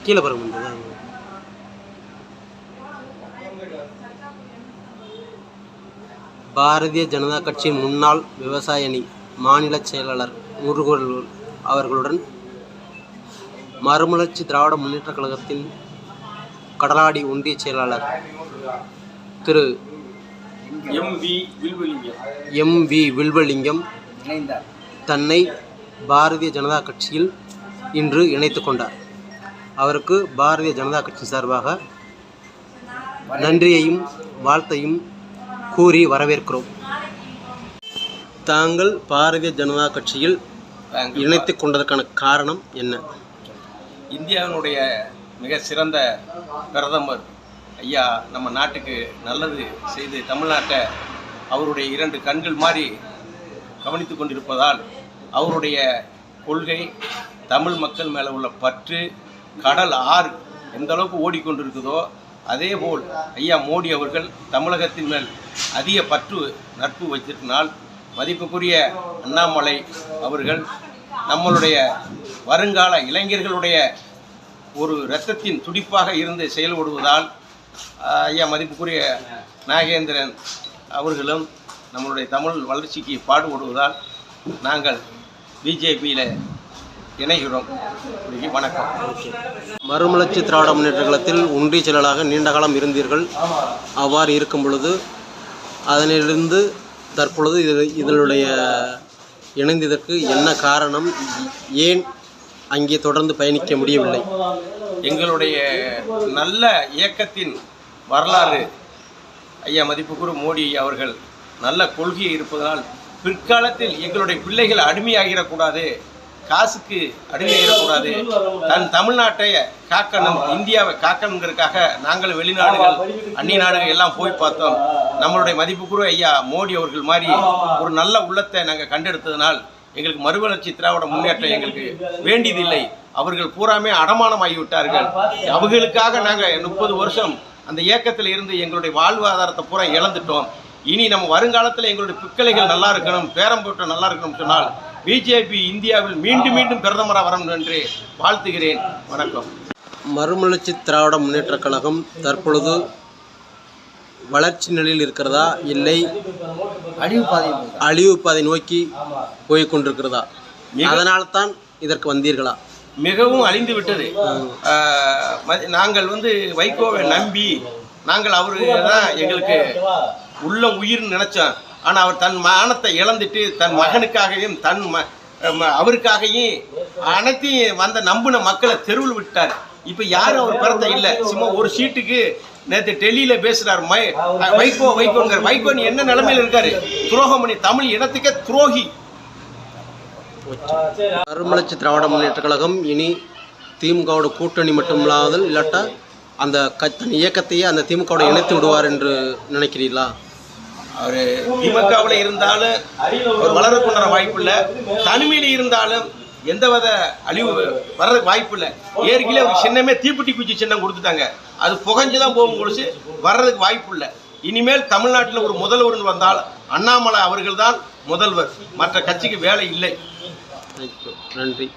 கீழே பாருங்க. பாரதிய ஜனதா கட்சியின் முன்னாள் விவசாய அணி மாநில செயலாளர் முருகன் அவர்களுடன் மறுமலர்ச்சி திராவிட முன்னேற்ற கழகத்தின் கடலாடி ஒன்றிய செயலாளர் திரு எம்.வி. வில்வலிங்கம் தன்னை பாரதிய ஜனதா கட்சியில் இன்று இணைத்துக் கொண்டார். அவருக்கு பாரதிய ஜனதா கட்சி சார்பாக நன்றியையும் வாழ்த்தையும் கூறி வரவேற்கிறோம். தாங்கள் பாரதிய ஜனதா கட்சியில் இணைத்துக் கொண்டதற்கான காரணம் என்ன? இந்தியாவினுடைய மிக சிறந்த பிரதமர் ஐயா நம்ம நாட்டுக்கு நல்லது செய்து தமிழ்நாட்டை அவருடைய 2 கண்கள் மாதிரி கவனித்து கொண்டிருப்பதால் அவருடைய கொள்கை தமிழ் மக்கள் மேலே உள்ள பற்று கடல் ஆறு எந்த அளவுக்கு ஓடிக்கொண்டிருக்குதோ அதேபோல் ஐயா மோடி அவர்கள் தமிழகத்தின் மேல் அதிக பற்று நட்பு வைத்திருக்கினால் மதிப்புக்குரிய அண்ணாமலை அவர்கள் நம்மளுடைய வருங்கால இளைஞர்களுடைய ஒரு இரத்தத்தின் துடிப்பாக இருந்து செயல்படுவதால் ஐயா மதிப்புக்குரிய நாகேந்திரன் அவர்களும் நம்மளுடைய தமிழ் வளர்ச்சிக்கு பாடுபடுவதால் நாங்கள் பிஜேபியில் இணைகிறோம். வணக்கம். மறுமலர்ச்சி திராவிட முன்னேற்ற கழகத்தில் ஒன்றிய செயலாளராக நீண்ட காலம் இருந்தீர்கள். அவ்வாறு இருக்கும் பொழுது அதனிலிருந்து தற்பொழுது இதனுடைய இணைந்ததற்கு என்ன காரணம்? ஏன் அங்கே தொடர்ந்து பயணிக்க முடியவில்லை? எங்களுடைய நல்ல இயக்கத்தின் வரலாறு ஐயா மதிப்புக்குரிய மோடி அவர்கள் நல்ல கொள்கை இருப்பதனால் பிற்காலத்தில் எங்களுடைய பிள்ளைகள் அடிமையாகிடக்கூடாது, காசுக்கு அடிமையாகிடக்கூடாது, தன் தமிழ்நாட்டை காக்கணும், இந்தியாவை காக்கணுங்கிறதுக்காக நாங்கள் வெளிநாடுகள் அந்நிய நாடுகள் எல்லாம் போய் பார்த்தோம். நம்மளுடைய மதிப்புக்குரிய ஐயா மோடி அவர்கள் மாதிரி ஒரு நல்ல உள்ளத்தை நாங்கள் கண்டெடுத்ததனால் எங்களுக்கு மறுமலர்ச்சி திராவிட முன்னேற்றம் எங்களுக்கு வேண்டியதில்லை. அவர்கள் பூராமே அடமானம் ஆகிவிட்டார்கள். அவர்களுக்காக நாங்கள் 30 வருஷம் அந்த இயக்கத்தில் இருந்து எங்களுடைய வாழ்வாதாரத்தை பூரா இழந்துட்டோம். இனி நம்ம வருங்காலத்தில் எங்களுடைய பிள்ளைகள் நல்லா இருக்கணும், பேரம்போட்ட நல்லா இருக்கணும்னு சொன்னால் பிஜேபி இந்தியாவில் மீண்டும் மீண்டும் பிரதமராக வரணும் என்று வாழ்த்துகிறேன். வணக்கம். மறுமலர்ச்சி திராவிட முன்னேற்ற கழகம் தற்பொழுது வளர்ச்சி நிலையில் இருக்கிறதா, இல்லை அழிவு பாதை நோக்கி போய் கொண்டிருக்கிறதா? அதனால தான் இதற்கு வந்தீர்களா? மிகவும் அழிந்து விட்டது. நாங்கள் வைகோவை நம்பி நாங்கள் அவரு தான் எங்களுக்கு உள்ள உயிர்னு நினைச்சோம். ஆனால் அவர் தன் மானத்தை இழந்துட்டு தன் மகனுக்காகவும் தன் அவருக்காகவும் அனைத்தையும் நம்பின மக்களை தெருவில் விட்டார். இப்போ யாரும் அவர் பிறந்த இல்லை. சும்மா ஒரு சீட்டுக்கு நேற்று டெல்லியில் பேசுகிறார் வைகோங்கிற வைகோ என்ன நிலைமையில் இருக்காரு? துரோகம் பண்ணி தமிழ் இனத்துக்கே துரோகி. மறுமலர்ச்சி திராவிட முன்னேற்ற கழகம் இனி திமுகவோட கூட்டணி மட்டுமில்லாமல் இல்லாட்டா அந்த தன் இயக்கத்தையே அந்த திமுகவோட இணைத்து விடுவார் என்று நினைக்கிறீர்களா? அவர் திமுகவில் இருந்தாலும் அவர் வளரக்குன்ற வாய்ப்பு இல்லை, தனிமையில் இருந்தாலும் எந்தவித அழிவு வர்றதுக்கு வாய்ப்பு இல்லை. ஏற்கனவே ஒரு சின்னமே தீப்பெட்டி குச்சி சின்னம் கொடுத்துட்டாங்க, அது புகஞ்சுதான் போகும் பொழுது வர்றதுக்கு வாய்ப்பு இல்லை. இனிமேல் தமிழ்நாட்டில் ஒரு முதல்வர் வந்தால் அண்ணாமலை அவர்கள் தான் முதல்வர், மற்ற கட்சிக்கு வேலை இல்லை. நன்றி.